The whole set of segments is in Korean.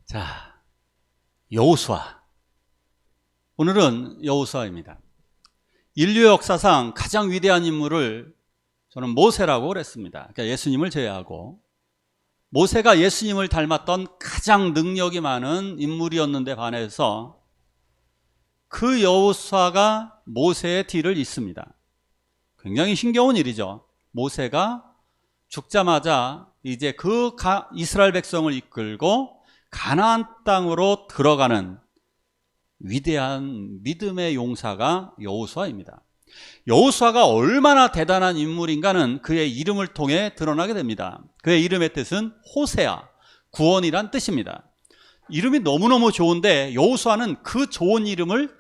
자, 여호수아. 오늘은 여호수아입니다. 인류 역사상 가장 위대한 인물을 저는 모세라고 그랬습니다. 그러니까 예수님을 제외하고. 모세가 예수님을 닮았던 가장 능력이 많은 인물이었는데 반해서 그 여호수아가 모세의 뒤를 잇습니다. 굉장히 힘겨운 일이죠. 모세가 죽자마자 이제 그 이스라엘 백성을 이끌고 가나안 땅으로 들어가는 위대한 믿음의 용사가 여호수아입니다. 여호수아가 얼마나 대단한 인물인가는 그의 이름을 통해 드러나게 됩니다. 그의 이름의 뜻은 호세아, 구원이란 뜻입니다. 이름이 너무너무 좋은데 여호수아는 그 좋은 이름을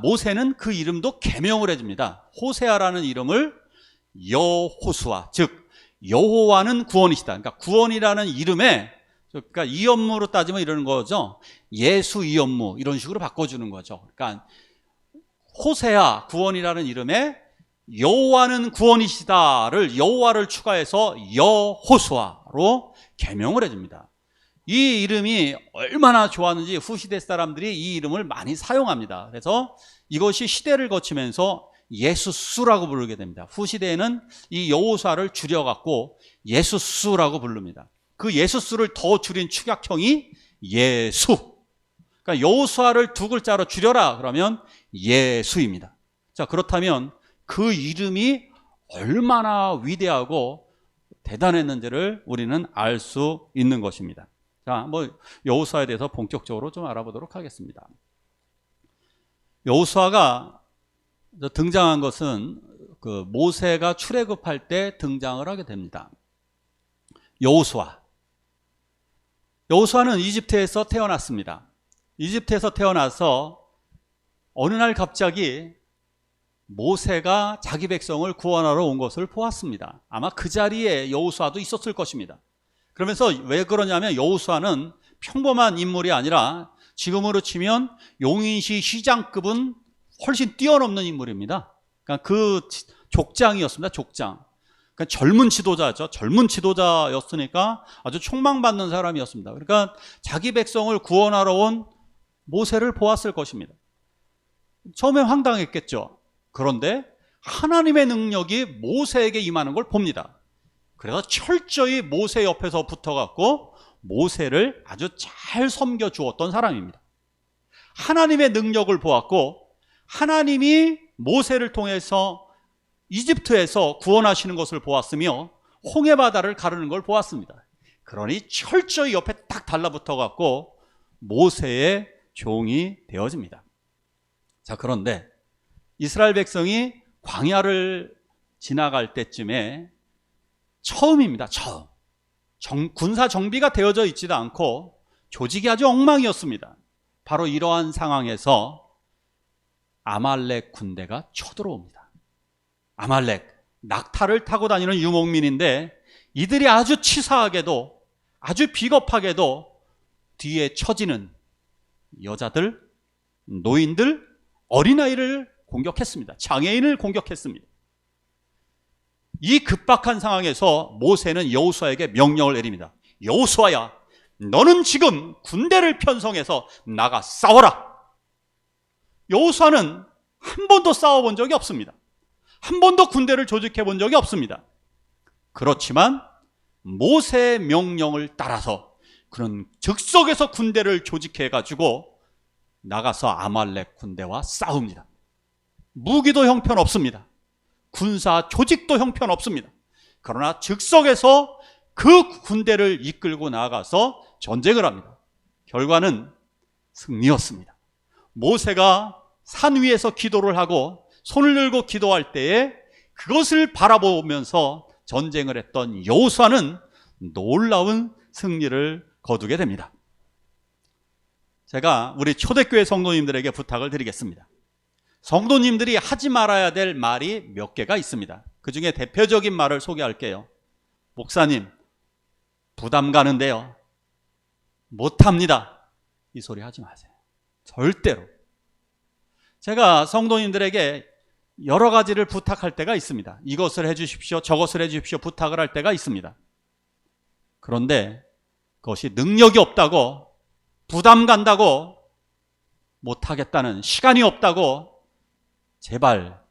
모세는 그 이름도 계명을 해줍니다. 호세아라는 이름을 여호수아, 즉 여호와는 구원이시다. 그러니까 구원이라는 이름에, 그러니까 이연무로 따지면 이러는 거죠. 예수 이연무 이런 식으로 바꿔주는 거죠. 그러니까 호세아, 구원이라는 이름에 여호와는 구원이시다를 여호와를 추가해서 여호수아로 계명을 해줍니다. 이 이름이 얼마나 좋았는지 후시대 사람들이 이 이름을 많이 사용합니다. 그래서 이것이 시대를 거치면서 예수수라고 부르게 됩니다. 후시대에는 이 여호수아를 줄여갖고 예수수라고 부릅니다. 그 예수수를 더 줄인 축약형이 예수. 그러니까 여호수아를 두 글자로 줄여라 그러면 예수입니다. 자, 그렇다면 그 이름이 얼마나 위대하고 대단했는지를 우리는 알 수 있는 것입니다. 자, 여호수아에 대해서 본격적으로 좀 알아보도록 하겠습니다. 여호수아가 등장한 것은 그 모세가 출애굽할 때 등장을 하게 됩니다. 여호수아는 이집트에서 태어났습니다. 이집트에서 태어나서 어느 날 갑자기 모세가 자기 백성을 구원하러 온 것을 보았습니다. 아마 그 자리에 여호수아도 있었을 것입니다. 그러면서 왜 그러냐면 여호수아는 평범한 인물이 아니라 지금으로 치면 용인시 시장급은 훨씬 뛰어넘는 인물입니다. 그러니까 그 족장이었습니다. 족장. 그러니까 젊은 지도자죠. 젊은 지도자였으니까 아주 촉망받는 사람이었습니다. 그러니까 자기 백성을 구원하러 온 모세를 보았을 것입니다. 처음에 황당했겠죠. 그런데 하나님의 능력이 모세에게 임하는 걸 봅니다. 그래서 철저히 모세 옆에서 붙어갖고 모세를 아주 잘 섬겨주었던 사람입니다. 하나님의 능력을 보았고 하나님이 모세를 통해서 이집트에서 구원하시는 것을 보았으며 홍해바다를 가르는 걸 보았습니다. 그러니 철저히 옆에 딱 달라붙어갖고 모세의 종이 되어집니다. 자, 그런데 이스라엘 백성이 광야를 지나갈 때쯤에 처음입니다. 군사 정비가 되어져 있지도 않고 조직이 아주 엉망이었습니다. 바로 이러한 상황에서 아말렉 군대가 쳐들어옵니다. 아말렉, 낙타를 타고 다니는 유목민인데 이들이 아주 치사하게도, 아주 비겁하게도 뒤에 처지는 여자들, 노인들, 어린아이를 공격했습니다. 장애인을 공격했습니다. 이 급박한 상황에서 모세는 여호수아에게 명령을 내립니다. 여호수아야, 너는 지금 군대를 편성해서 나가 싸워라. 여호수아는 한 번도 싸워본 적이 없습니다. 한 번도 군대를 조직해 본 적이 없습니다. 그렇지만 모세의 명령을 따라서 그는 즉석에서 군대를 조직해 가지고 나가서 아말렉 군대와 싸웁니다. 무기도 형편없습니다. 군사 조직도 형편없습니다. 그러나 즉석에서 그 군대를 이끌고 나가서 전쟁을 합니다. 결과는 승리였습니다. 모세가 산 위에서 기도를 하고 손을 들고 기도할 때에 그것을 바라보면서 전쟁을 했던 여호수아는 놀라운 승리를 거두게 됩니다. 제가 우리 초대교회 성도님들에게 부탁을 드리겠습니다. 성도님들이 하지 말아야 될 말이 몇 개가 있습니다. 그 중에 대표적인 말을 소개할게요. 목사님, 부담 가는데요. 못합니다. 이 소리 하지 마세요. 절대로. 제가 성도님들에게 여러 가지를 부탁할 때가 있습니다. 이것을 해주십시오, 저것을 해주십시오 부탁을 할 때가 있습니다. 그런데 그것이 능력이 없다고 부담 간다고 못하겠다는, 시간이 없다고 제발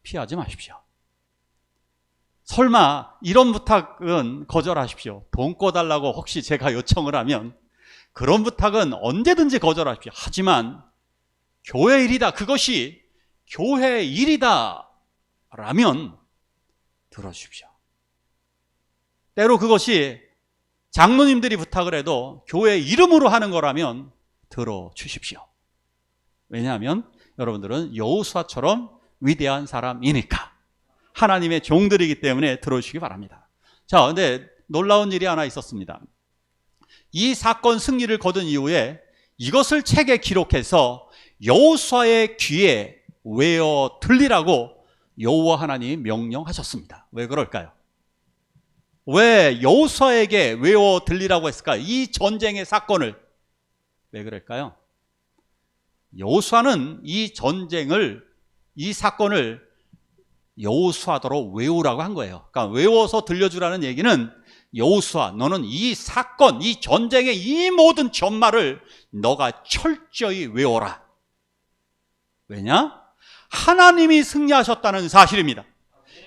피하지 마십시오. 설마 이런 부탁은 거절하십시오. 돈 꿔달라고 혹시 제가 요청을 하면 그런 부탁은 언제든지 거절하십시오. 하지만 교회 일이다, 그것이 교회 일이다 라면 들어주십시오. 때로 그것이 장로님들이 부탁을 해도 교회 이름으로 하는 거라면 들어주십시오. 왜냐하면 여러분들은 여호수아처럼 위대한 사람이니까, 하나님의 종들이기 때문에 들어주시기 바랍니다. 자, 근데 놀라운 일이 하나 있었습니다. 이 사건 승리를 거둔 이후에 이것을 책에 기록해서 여호수아의 귀에 외어 들리라고 여호와 하나님이 명령하셨습니다. 왜 그럴까요? 왜 여호수아에게 외워 들리라고 했을까요? 이 전쟁의 사건을. 왜 그럴까요? 여호수아는 이 전쟁을, 이 사건을 여호수아더러 외우라고 한 거예요. 그러니까 외워서 들려주라는 얘기는, 여호수아, 너는 이 사건, 이 전쟁의 이 모든 전말을 너가 철저히 외워라. 왜냐? 하나님이 승리하셨다는 사실입니다.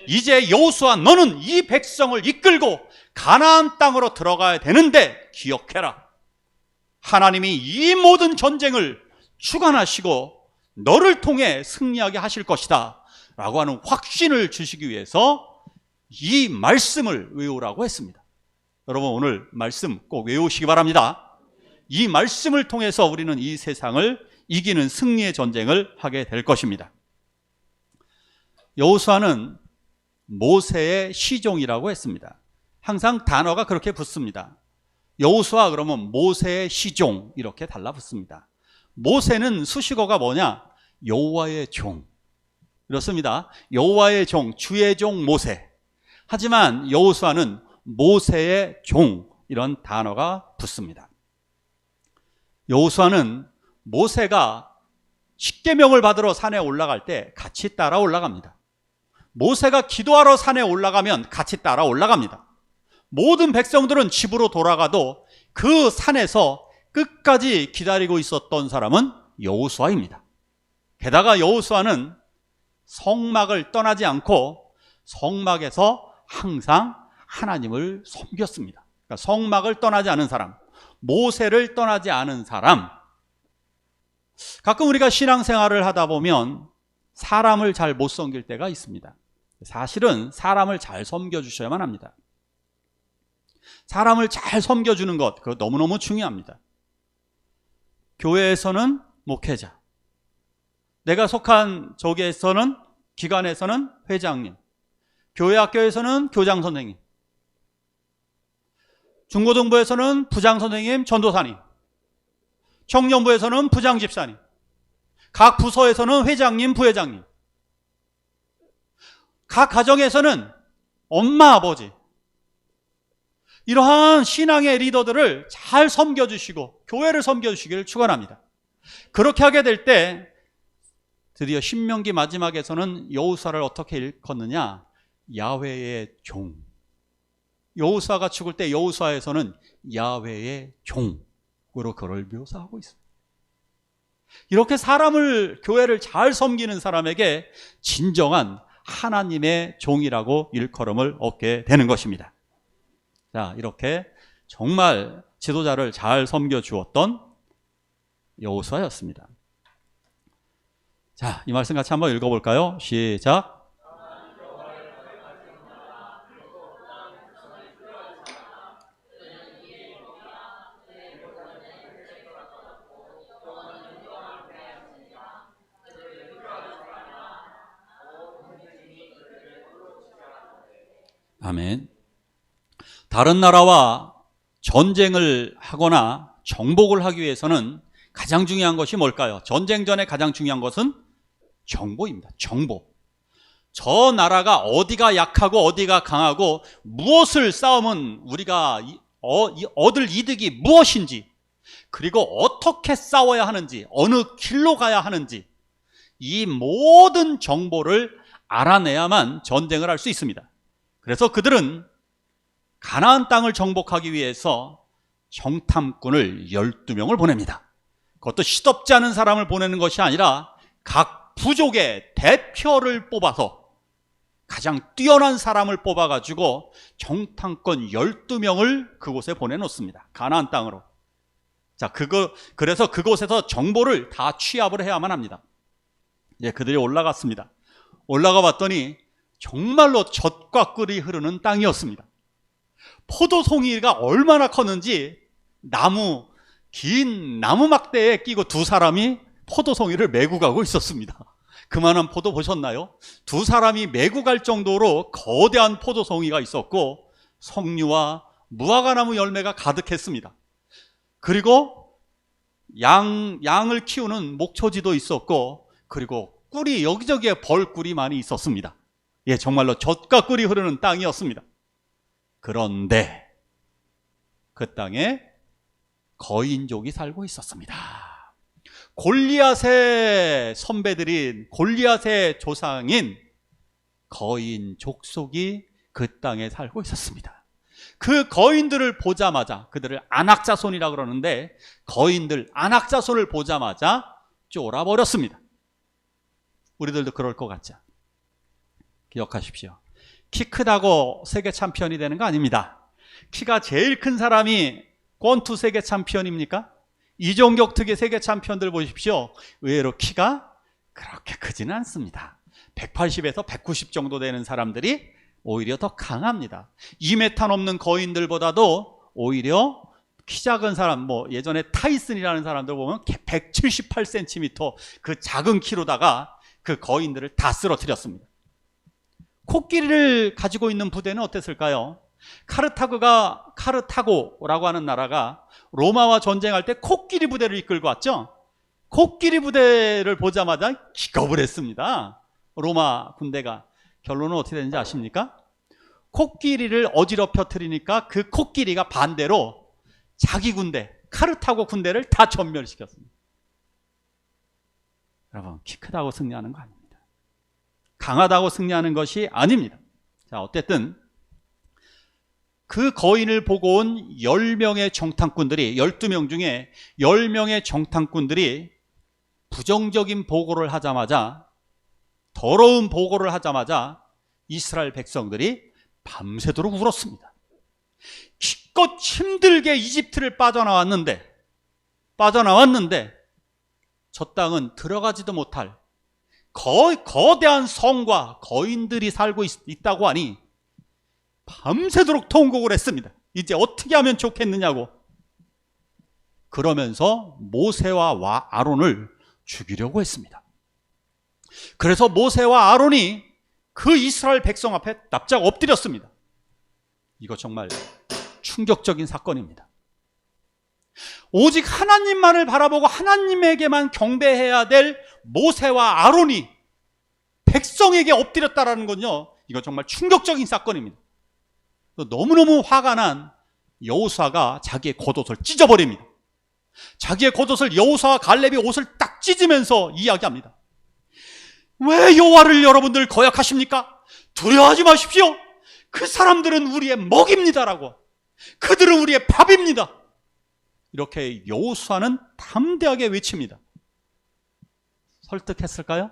이제 여호수아, 너는 이 백성을 이끌고 가나안 땅으로 들어가야 되는데 기억해라. 하나님이 이 모든 전쟁을 주관하시고 너를 통해 승리하게 하실 것이다 라고 하는 확신을 주시기 위해서 이 말씀을 외우라고 했습니다. 여러분, 오늘 말씀 꼭 외우시기 바랍니다. 이 말씀을 통해서 우리는 이 세상을 이기는 승리의 전쟁을 하게 될 것입니다. 여호수아는 모세의 시종이라고 했습니다. 항상 단어가 그렇게 붙습니다. 여호수아 그러면 모세의 시종, 이렇게 달라붙습니다. 모세는 수식어가 뭐냐? 여호와의 종. 이렇습니다. 여호와의 종, 주의 종 모세. 하지만 여호수아는 모세의 종, 이런 단어가 붙습니다. 여호수아는 모세가 십계명을 받으러 산에 올라갈 때 같이 따라 올라갑니다. 모세가 기도하러 산에 올라가면 같이 따라 올라갑니다. 모든 백성들은 집으로 돌아가도 그 산에서 끝까지 기다리고 있었던 사람은 여호수아입니다. 게다가 여호수아는 성막을 떠나지 않고 성막에서 항상 하나님을 섬겼습니다. 그러니까 성막을 떠나지 않은 사람, 모세를 떠나지 않은 사람. 가끔 우리가 신앙생활을 하다 보면 사람을 잘 못 섬길 때가 있습니다. 사실은 사람을 잘 섬겨주셔야만 합니다. 사람을 잘 섬겨주는 것, 그거 너무너무 중요합니다. 교회에서는 목회자, 내가 속한 조계에서는, 기관에서는 회장님, 교회 학교에서는 교장 선생님, 중고등부에서는 부장 선생님, 전도사님, 청년부에서는 부장 집사님, 각 부서에서는 회장님, 부회장님, 각 가정에서는 엄마, 아버지, 이러한 신앙의 리더들을 잘 섬겨주시고 교회를 섬겨주시기를 축원합니다. 그렇게 하게 될 때 드디어 신명기 마지막에서는 여호수아를 어떻게 일컫느냐? 야훼의 종. 여호수아가 죽을 때 여호수아에서는 야훼의 종으로 그를 묘사하고 있습니다. 이렇게 사람을, 교회를 잘 섬기는 사람에게 진정한 하나님의 종이라고 일컬음을 얻게 되는 것입니다. 자, 이렇게 정말 지도자를 잘 섬겨주었던 여호수아였습니다. 자, 이 말씀 같이 한번 읽어볼까요? 시작. 아멘. 다른 나라와 전쟁을 하거나 정복을 하기 위해서는 가장 중요한 것이 뭘까요? 전쟁 전에 가장 중요한 것은 정보입니다. 정보. 저 나라가 어디가 약하고 어디가 강하고 무엇을 싸우면 우리가 얻을 이득이 무엇인지, 그리고 어떻게 싸워야 하는지, 어느 길로 가야 하는지, 이 모든 정보를 알아내야만 전쟁을 할 수 있습니다. 그래서 그들은 가나안 땅을 정복하기 위해서 정탐꾼을 12명을 보냅니다. 그것도 시덥지 않은 사람을 보내는 것이 아니라 각 부족의 대표를 뽑아서 가장 뛰어난 사람을 뽑아가지고 정탐꾼 12명을 그곳에 보내놓습니다. 가나안 땅으로. 자, 그래서 그곳에서 정보를 다 취합을 해야만 합니다. 예, 그들이 올라갔습니다. 올라가 봤더니 정말로 젖과 꿀이 흐르는 땅이었습니다. 포도송이가 얼마나 컸는지 긴 나무 막대에 끼고 두 사람이 포도송이를 메고 가고 있었습니다. 그만한 포도 보셨나요? 두 사람이 메고 갈 정도로 거대한 포도송이가 있었고 석류와 무화과나무 열매가 가득했습니다. 그리고 양을 키우는 목초지도 있었고 그리고 꿀이 여기저기에 벌꿀이 많이 있었습니다. 예, 정말로 젖과 꿀이 흐르는 땅이었습니다. 그런데 그 땅에 거인족이 살고 있었습니다. 골리앗의 선배들인 골리앗의 조상인 거인 족속이 그 땅에 살고 있었습니다. 그 거인들을 보자마자, 그들을 안악자손이라 그러는데 거인들 안악자손을 보자마자 쫄아버렸습니다. 우리들도 그럴 것 같죠? 기억하십시오. 키 크다고 세계 챔피언이 되는 거 아닙니다. 키가 제일 큰 사람이 권투 세계 챔피언입니까? 이종격 특의 세계 챔피언들 보십시오. 의외로 키가 그렇게 크지는 않습니다. 180에서 190 정도 되는 사람들이 오히려 더 강합니다. 2m 넘는 거인들보다도 오히려 키 작은 사람, 예전에 타이슨이라는 사람들 보면 178cm 그 작은 키로다가 그 거인들을 다 쓰러뜨렸습니다. 코끼리를 가지고 있는 부대는 어땠을까요? 카르타고라고 하는 나라가 로마와 전쟁할 때 코끼리 부대를 이끌고 왔죠. 코끼리 부대를 보자마자 기겁을 했습니다. 로마 군대가. 결론은 어떻게 되는지 아십니까? 코끼리를 어지럽혀뜨리니까 그 코끼리가 반대로 자기 군대, 카르타고 군대를 다 전멸시켰습니다. 여러분, 키 크다고 승리하는 거 아닙니다. 강하다고 승리하는 것이 아닙니다. 자, 어쨌든 그 거인을 보고 온 10명의 정탐꾼들이, 12명 중에 10명의 정탐꾼들이 부정적인 보고를 하자마자, 더러운 보고를 하자마자 이스라엘 백성들이 밤새도록 울었습니다. 기껏 힘들게 이집트를 빠져나왔는데 저 땅은 들어가지도 못할 거대한 성과 거인들이 살고 있다고 하니 밤새도록 통곡을 했습니다. 이제 어떻게 하면 좋겠느냐고. 그러면서 모세와 아론을 죽이려고 했습니다. 그래서 모세와 아론이 그 이스라엘 백성 앞에 납작 엎드렸습니다. 이거 정말 충격적인 사건입니다. 오직 하나님만을 바라보고 하나님에게만 경배해야 될 모세와 아론이 백성에게 엎드렸다라는 건요, 이거 정말 충격적인 사건입니다. 너무너무 화가 난 여호수아가 자기의 겉옷을 찢어버립니다. 자기의 겉옷을 여호수아와 갈렙이 옷을 딱 찢으면서 이야기합니다. 왜 여호와를 여러분들 거역하십니까? 두려워하지 마십시오. 그 사람들은 우리의 먹입니다라고. 그들은 우리의 밥입니다. 이렇게 여호수아는 담대하게 외칩니다. 설득했을까요?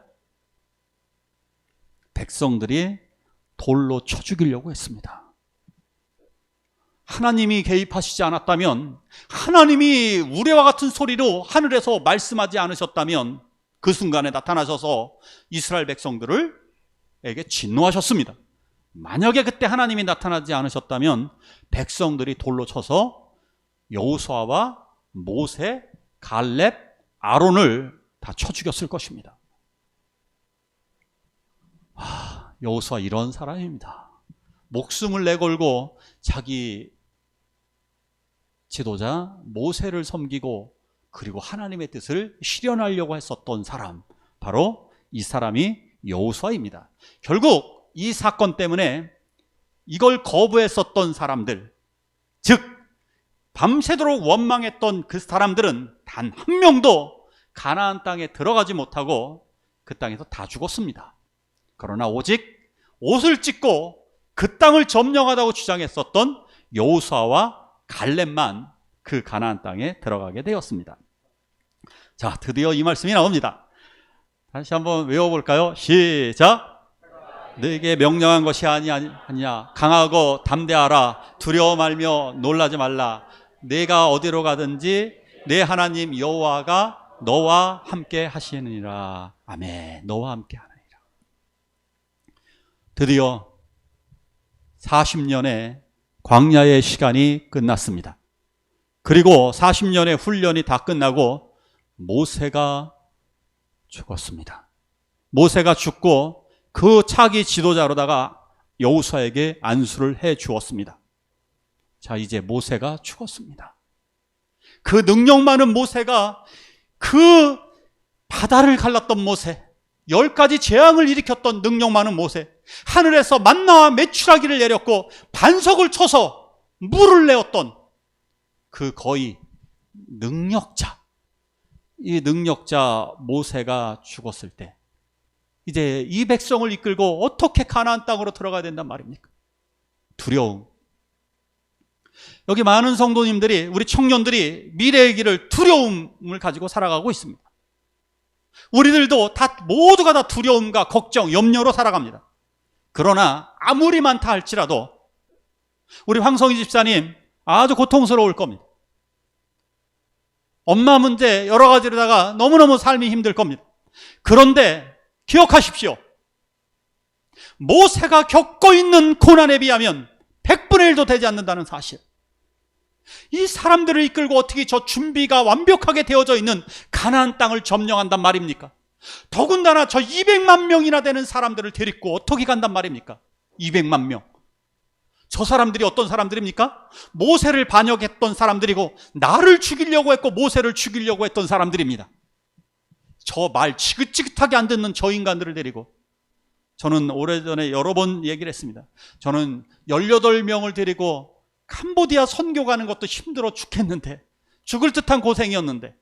백성들이 돌로 쳐 죽이려고 했습니다. 하나님이 개입하시지 않았다면, 하나님이 우레와 같은 소리로 하늘에서 말씀하지 않으셨다면 그 순간에 나타나셔서 이스라엘 백성들에게 진노하셨습니다. 만약에 그때 하나님이 나타나지 않으셨다면 백성들이 돌로 쳐서 여호수아와 모세, 갈렙, 아론을 다 쳐 죽였을 것입니다. 여호수아 이런 사람입니다. 목숨을 내걸고 자기 지도자 모세를 섬기고 그리고 하나님의 뜻을 실현하려고 했었던 사람, 바로 이 사람이 여호수아입니다. 결국 이 사건 때문에 이걸 거부했었던 사람들, 즉 밤새도록 원망했던 그 사람들은 단 한 명도 가나안 땅에 들어가지 못하고 그 땅에서 다 죽었습니다. 그러나 오직 옷을 찢고 그 땅을 점령하다고 주장했었던 여호수아와 갈렙만 그 가나안 땅에 들어가게 되었습니다. 자, 드디어 이 말씀이 나옵니다. 다시 한번 외워볼까요? 시작! 너에게 명령한 것이 아니냐. 강하고 담대하라. 두려워 말며 놀라지 말라. 내가 어디로 가든지 내 하나님 여호와가 너와 함께 하시느니라. 아멘. 너와 함께 하느니라. 드디어 40년의 광야의 시간이 끝났습니다. 그리고 40년의 훈련이 다 끝나고 모세가 죽었습니다. 모세가 죽고 그 차기 지도자로다가 여호수아에게 안수를 해 주었습니다. 자, 이제 모세가 죽었습니다. 그 능력 많은 모세가, 그 바다를 갈랐던 모세, 10가지 재앙을 일으켰던 능력 많은 모세, 하늘에서 만나와 메추라기를 내렸고 반석을 쳐서 물을 내었던 그 거의 능력자, 이 능력자 모세가 죽었을 때 이제 이 백성을 이끌고 어떻게 가나안 땅으로 들어가야 된단 말입니까? 두려움. 여기 많은 성도님들이, 우리 청년들이 미래의 길을 두려움을 가지고 살아가고 있습니다. 우리들도 모두가 다 두려움과 걱정, 염려로 살아갑니다. 그러나 아무리 많다 할지라도 우리 황성희 집사님 아주 고통스러울 겁니다. 엄마 문제 여러 가지로다가 너무너무 삶이 힘들 겁니다. 그런데 기억하십시오. 모세가 겪고 있는 고난에 비하면 100분의 1도 되지 않는다는 사실. 이 사람들을 이끌고 어떻게 저 준비가 완벽하게 되어져 있는 가나안 땅을 점령한단 말입니까? 더군다나 저 200만 명이나 되는 사람들을 데리고 어떻게 간단 말입니까? 200만 명. 저 사람들이 어떤 사람들입니까? 모세를 반역했던 사람들이고 나를 죽이려고 했고 모세를 죽이려고 했던 사람들입니다. 저 말 지긋지긋하게 안 듣는 저 인간들을 데리고, 저는 오래전에 여러 번 얘기를 했습니다. 저는 18명을 데리고 캄보디아 선교 가는 것도 힘들어 죽겠는데, 죽을 듯한 고생이었는데,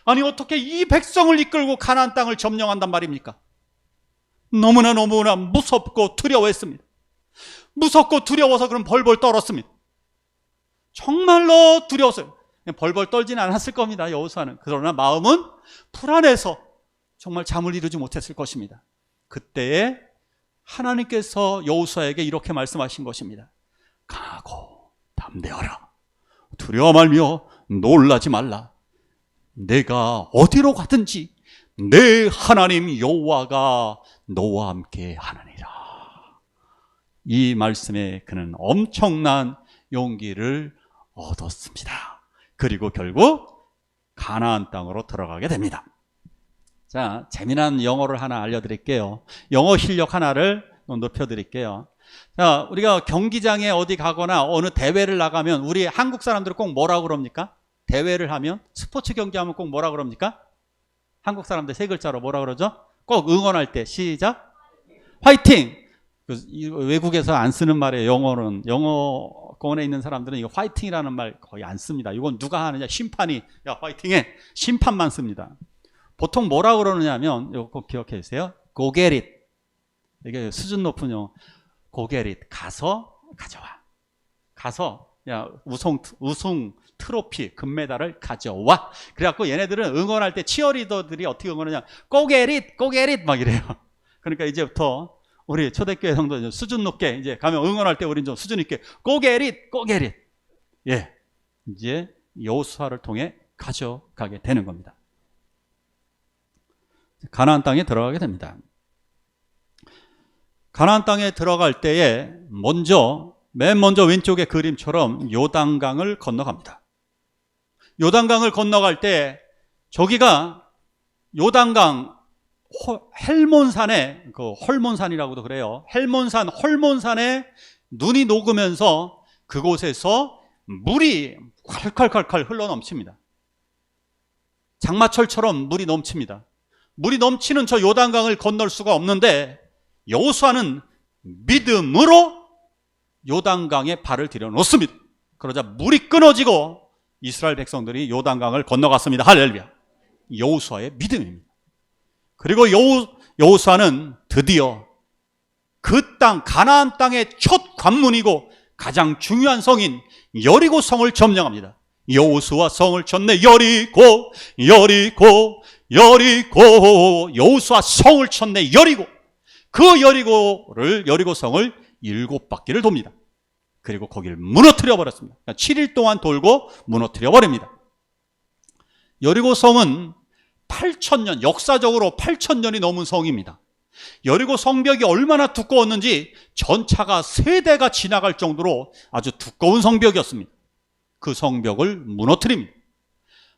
아니 어떻게 이 백성을 이끌고 가나안 땅을 점령한단 말입니까? 너무나 무섭고 두려워했습니다. 무섭고 두려워서 그럼 벌벌 떨었습니다. 정말로 두려웠어요. 벌벌 떨지는 않았을 겁니다, 여호수아는. 그러나 마음은 불안해서 정말 잠을 이루지 못했을 것입니다. 그때에 하나님께서 여호수아에게 이렇게 말씀하신 것입니다. 강하고 담대하라. 두려워 말며 놀라지 말라. 내가 어디로 가든지 내 하나님 여호와가 너와 함께 하느니라. 이 말씀에 그는 엄청난 용기를 얻었습니다. 그리고 결국 가나안 땅으로 들어가게 됩니다. 자, 재미난 영어를 하나 알려드릴게요. 영어 실력 하나를 높여드릴게요. 자, 우리가 경기장에 어디 가거나 어느 대회를 나가면 우리 한국 사람들은 꼭 뭐라고 그럽니까? 대회를 하면, 스포츠 경기하면 꼭 뭐라고 그럽니까? 한국 사람들 세 글자로 뭐라고 그러죠? 꼭 응원할 때 시작! 화이팅! 외국에서 안 쓰는 말이에요. 영어는. 영어권에 있는 사람들은 이거 화이팅이라는 말 거의 안 씁니다. 이건 누가 하느냐? 심판이 야 화이팅해! 심판만 씁니다. 보통 뭐라고 그러느냐면 이거 꼭 기억해 주세요. Go get it. 이게 수준 높은 영어. Go get it. 가서 가져와. 가서 야 우승 트로피 금메달을 가져와. 그래갖고 얘네들은 응원할 때 치어리더들이 어떻게 응원하냐? Go get it, go get it 막 이래요. 그러니까 이제부터 우리 초대교회 성도 수준 높게 이제 가면 응원할 때 우리는 좀 수준 있게 Go get it, go get it. 예, 이제 여호수아를 통해 가져가게 되는 겁니다. 가나안 땅에 들어가게 됩니다. 가나안 땅에 들어갈 때에 맨 먼저 왼쪽의 그림처럼 요단강을 건너갑니다. 요단강을 건너갈 때 저기가 요단강 헬몬산에, 그 헐몬산이라고도 그래요. 헐몬산에 눈이 녹으면서 그곳에서 물이 콸콸콸콸 흘러 넘칩니다. 장마철처럼 물이 넘칩니다. 물이 넘치는 저 요단강을 건널 수가 없는데 여호수아는 믿음으로 요단강에 발을 들여놓습니다. 그러자 물이 끊어지고 이스라엘 백성들이 요단강을 건너갔습니다. 할렐루야. 여호수아의 믿음입니다. 그리고 여호수아는 드디어 그 땅, 가나안 땅의 첫 관문이고 가장 중요한 성인 여리고 성을 점령합니다. 여호수아 성을 쳤네. 여리고 여호수아 성을 쳤네. 그 여리고 성을 7바퀴를 돕니다. 그리고 거기를 무너뜨려 버렸습니다. 그러니까 7일 동안 돌고 무너뜨려 버립니다. 여리고 성은 8,000년, 역사적으로 8,000년이 넘은 성입니다. 여리고 성벽이 얼마나 두꺼웠는지 전차가 3대가 지나갈 정도로 아주 두꺼운 성벽이었습니다. 그 성벽을 무너뜨립니다.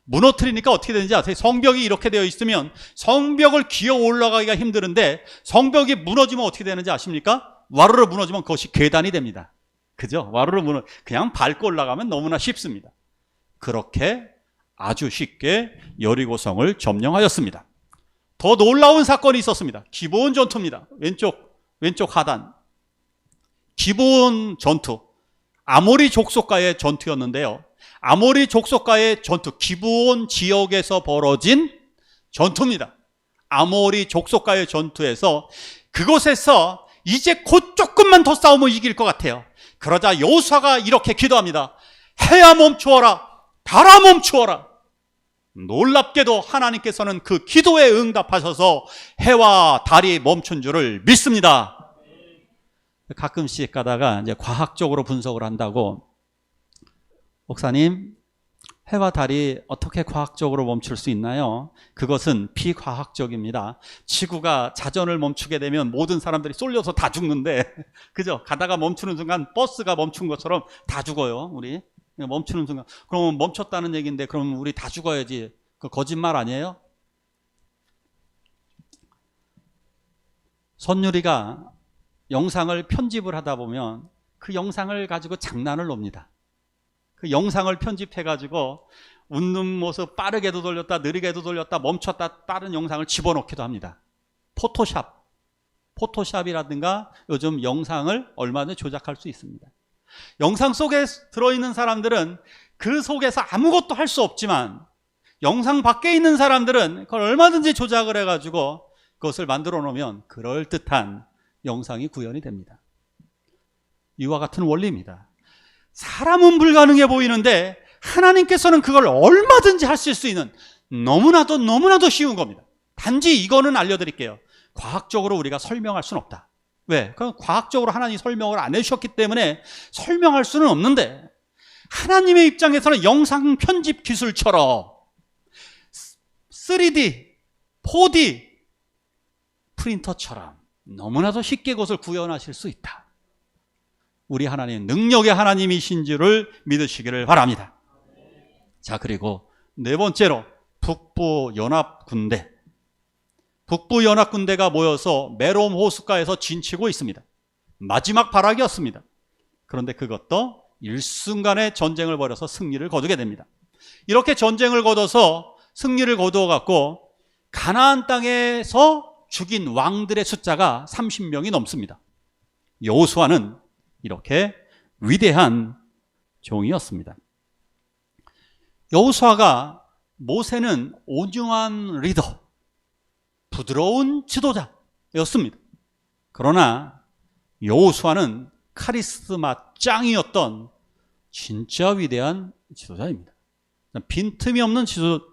무너뜨리니까 어떻게 되는지 아세요? 성벽이 이렇게 되어 있으면 성벽을 기어 올라가기가 힘드는데 성벽이 무너지면 어떻게 되는지 아십니까? 와르르 무너지면 그것이 계단이 됩니다. 그죠? 그냥 밟고 올라가면 너무나 쉽습니다. 그렇게 아주 쉽게 여리고성을 점령하였습니다. 더 놀라운 사건이 있었습니다. 기브온 전투입니다. 왼쪽 하단. 기브온 전투. 아모리 족속과의 전투였는데요. 아모리 족속과의 전투, 기브온 지역에서 벌어진 전투입니다. 아모리 족속과의 전투에서 그곳에서 이제 곧 조금만 더 싸우면 이길 것 같아요. 그러자 여호수아가 이렇게 기도합니다. 해야 멈추어라, 달아 멈추어라. 놀랍게도 하나님께서는 그 기도에 응답하셔서 해와 달이 멈춘 줄을 믿습니다. 가끔씩 가다가 이제 과학적으로 분석을 한다고, 목사님, 해와 달이 어떻게 과학적으로 멈출 수 있나요? 그것은 비과학적입니다. 지구가 자전을 멈추게 되면 모든 사람들이 쏠려서 다 죽는데, 그죠? 가다가 멈추는 순간 버스가 멈춘 것처럼 다 죽어요, 우리. 멈추는 순간. 그러면 멈췄다는 얘기인데, 그럼 우리 다 죽어야지. 그 거짓말 아니에요? 선율이가 영상을 편집을 하다 보면 그 영상을 가지고 장난을 놉니다. 그 영상을 편집해가지고 웃는 모습 빠르게도 돌렸다, 느리게도 돌렸다, 멈췄다, 다른 영상을 집어넣기도 합니다. 포토샵이라든가 요즘 영상을 얼마든지 조작할 수 있습니다. 영상 속에 들어있는 사람들은 그 속에서 아무것도 할 수 없지만 영상 밖에 있는 사람들은 그걸 얼마든지 조작을 해가지고 그것을 만들어 놓으면 그럴듯한 영상이 구현이 됩니다. 이와 같은 원리입니다. 사람은 불가능해 보이는데 하나님께서는 그걸 얼마든지 하실 수 있는 너무나도 쉬운 겁니다. 단지 이거는 알려드릴게요. 과학적으로 우리가 설명할 수는 없다. 왜? 그건 과학적으로 하나님이 설명을 안 해주셨기 때문에 설명할 수는 없는데, 하나님의 입장에서는 영상 편집 기술처럼 3D, 4D 프린터처럼 너무나도 쉽게 그것을 구현하실 수 있다. 우리 하나님, 능력의 하나님이신 줄을 믿으시기를 바랍니다. 자, 그리고 네 번째로 북부연합군대. 북부연합군대가 모여서 메롬 호숫가에서 진치고 있습니다. 마지막 발악이었습니다. 그런데 그것도 일순간에 전쟁을 벌여서 승리를 거두게 됩니다. 이렇게 전쟁을 거둬서 승리를 거두어 갖고 가나안 땅에서 죽인 왕들의 숫자가 30명이 넘습니다. 여호수아는 이렇게 위대한 종이었습니다. 여호수아가, 모세는 온유한 리더, 부드러운 지도자였습니다. 그러나 여호수아는 카리스마 짱이었던 진짜 위대한 지도자입니다. 빈틈이 없는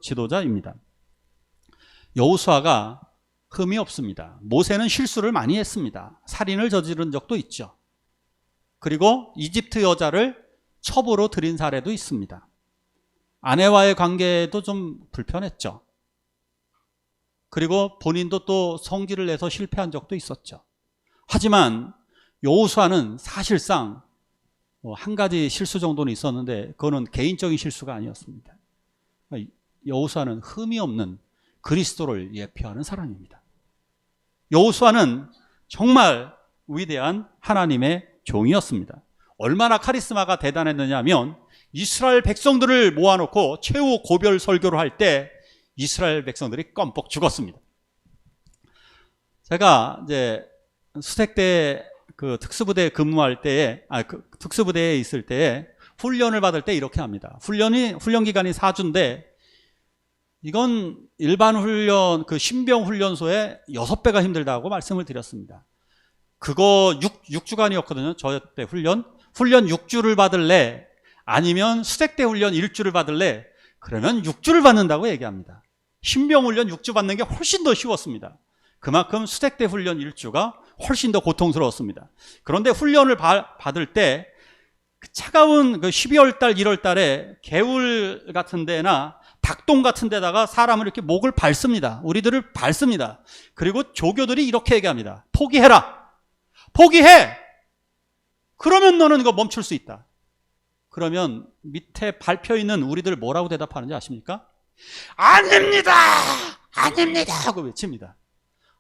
지도자입니다. 여호수아가 흠이 없습니다. 모세는 실수를 많이 했습니다. 살인을 저지른 적도 있죠. 그리고 이집트 여자를 첩으로 들인 사례도 있습니다. 아내와의 관계도 좀 불편했죠. 그리고 본인도 또 성질을 내서 실패한 적도 있었죠. 하지만 여호수아는 사실상 한 가지 실수 정도는 있었는데 그거는 개인적인 실수가 아니었습니다. 여호수아는 흠이 없는 그리스도를 예표하는 사람입니다. 여호수아는 정말 위대한 하나님의 종이었습니다. 얼마나 카리스마가 대단했느냐 하면 이스라엘 백성들을 모아놓고 최후 고별 설교를 할 때 이스라엘 백성들이 껌뻑 죽었습니다. 제가 이제 수색대 그 특수부대 근무할 때에, 특수부대에 있을 때에 훈련을 받을 때 이렇게 합니다. 훈련 기간이 4주인데 이건 일반 훈련, 그 신병 훈련소에 6배가 힘들다고 말씀을 드렸습니다. 그거 6주간이었거든요. 저 때 훈련 6주를 받을래? 아니면 수색대 훈련 1주를 받을래? 그러면 6주를 받는다고 얘기합니다. 신병 훈련 6주 받는 게 훨씬 더 쉬웠습니다. 그만큼 수색대 훈련 1주가 훨씬 더 고통스러웠습니다. 그런데 훈련을 받을 때 차가운 12월 달, 1월 달에 개울 같은 데나 닭동 같은 데다가 사람을 이렇게 목을 밟습니다. 우리들을 밟습니다. 그리고 조교들이 이렇게 얘기합니다. 포기해라. 포기해. 그러면 너는 이거 멈출 수 있다. 그러면 밑에 밟혀 있는 우리들 뭐라고 대답하는지 아십니까? 아닙니다. 아닙니다. 하고 외칩니다.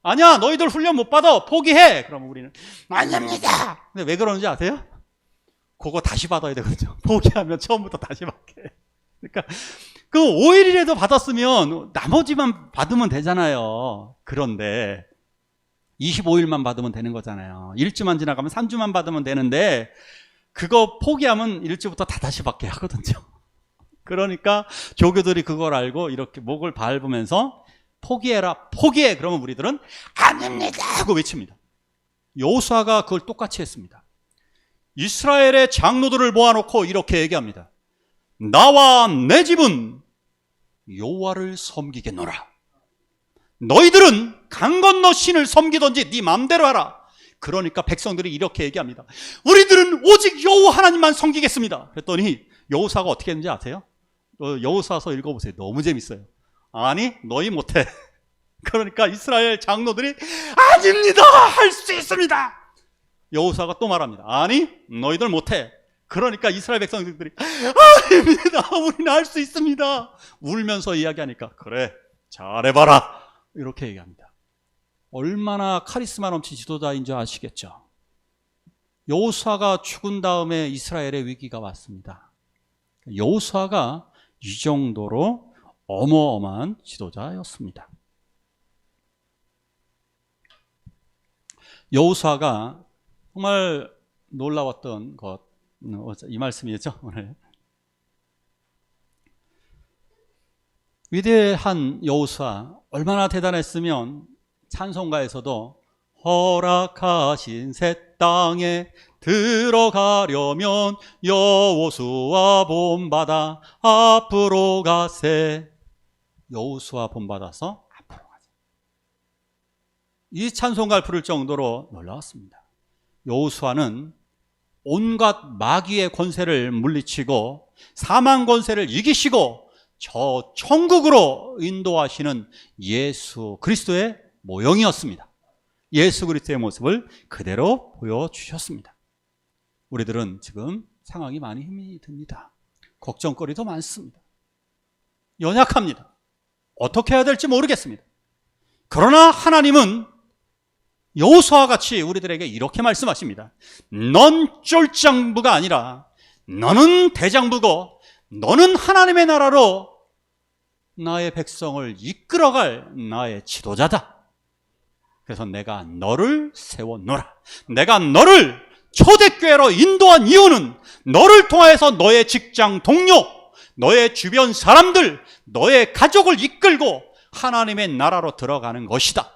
아니야, 너희들 훈련 못 받아. 포기해. 그러면 우리는 아닙니다. 근데 왜 그러는지 아세요? 그거 다시 받아야 되거든요. 포기하면 처음부터 다시 받게. 그러니까 그 5일이라도 받았으면 나머지만 받으면 되잖아요. 그런데 25일만 받으면 되는 거잖아요. 1주만 지나가면 3주만 받으면 되는데 그거 포기하면 1주부터 다 다시 받게 하거든요. 그러니까 조교들이 그걸 알고 이렇게 목을 밟으면서 포기해라, 포기해. 그러면 우리들은 아닙니다 하고 외칩니다. 여호수아가 그걸 똑같이 했습니다. 이스라엘의 장로들을 모아놓고 이렇게 얘기합니다. 나와 내 집은 여호와를 섬기겠노라. 너희들은 강 건너 신을 섬기든지 네 맘대로 하라. 그러니까 백성들이 이렇게 얘기합니다. 우리들은 오직 여호와 하나님만 섬기겠습니다. 그랬더니 여호수아가 어떻게 했는지 아세요? 여호수아서 읽어보세요. 너무 재밌어요. 아니, 너희 못해. 그러니까 이스라엘 장로들이 아닙니다, 할 수 있습니다. 여호수아가 또 말합니다. 아니, 너희들 못해. 그러니까 이스라엘 백성들이 아닙니다, 우리는 할 수 있습니다. 울면서 이야기하니까 그래, 잘해봐라, 이렇게 얘기합니다. 얼마나 카리스마 넘친 지도자인 줄 아시겠죠? 여호수아가 죽은 다음에 이스라엘의 위기가 왔습니다. 여호수아가 이 정도로 어마어마한 지도자였습니다. 여호수아가 정말 놀라웠던 것, 이 말씀이었죠, 오늘. 위대한 여호수아, 얼마나 대단했으면 찬송가에서도 허락하신 새 땅에 들어가려면 여호수아 본받아 앞으로 가세. 여호수아 본받아서 앞으로 가세. 이 찬송가를 부를 정도로 놀라웠습니다. 여호수아는 온갖 마귀의 권세를 물리치고 사망 권세를 이기시고 저 천국으로 인도하시는 예수 그리스도의 모형이었습니다. 예수 그리스도의 모습을 그대로 보여주셨습니다. 우리들은 지금 상황이 많이 힘이 듭니다. 걱정거리도 많습니다. 연약합니다. 어떻게 해야 될지 모르겠습니다. 그러나 하나님은 여호수아와 같이 우리들에게 이렇게 말씀하십니다. 넌 쫄장부가 아니라 너는 대장부고 너는 하나님의 나라로 나의 백성을 이끌어갈 나의 지도자다. 그래서 내가 너를 세워놓으라. 내가 너를 초대교회로 인도한 이유는 너를 통해서 너의 직장 동료, 너의 주변 사람들, 너의 가족을 이끌고 하나님의 나라로 들어가는 것이다.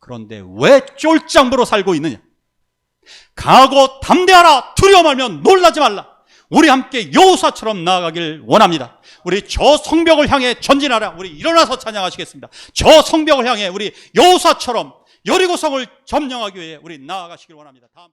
그런데 왜 쫄장부로 살고 있느냐? 강하고 담대하라. 두려워 말면 놀라지 말라. 우리 함께 여호수아처럼 나아가길 원합니다. 우리 저 성벽을 향해 전진하라. 우리 일어나서 찬양하시겠습니다. 저 성벽을 향해 우리 여호수아처럼 여리고성을 점령하기 위해 우리 나아가시길 원합니다. 다음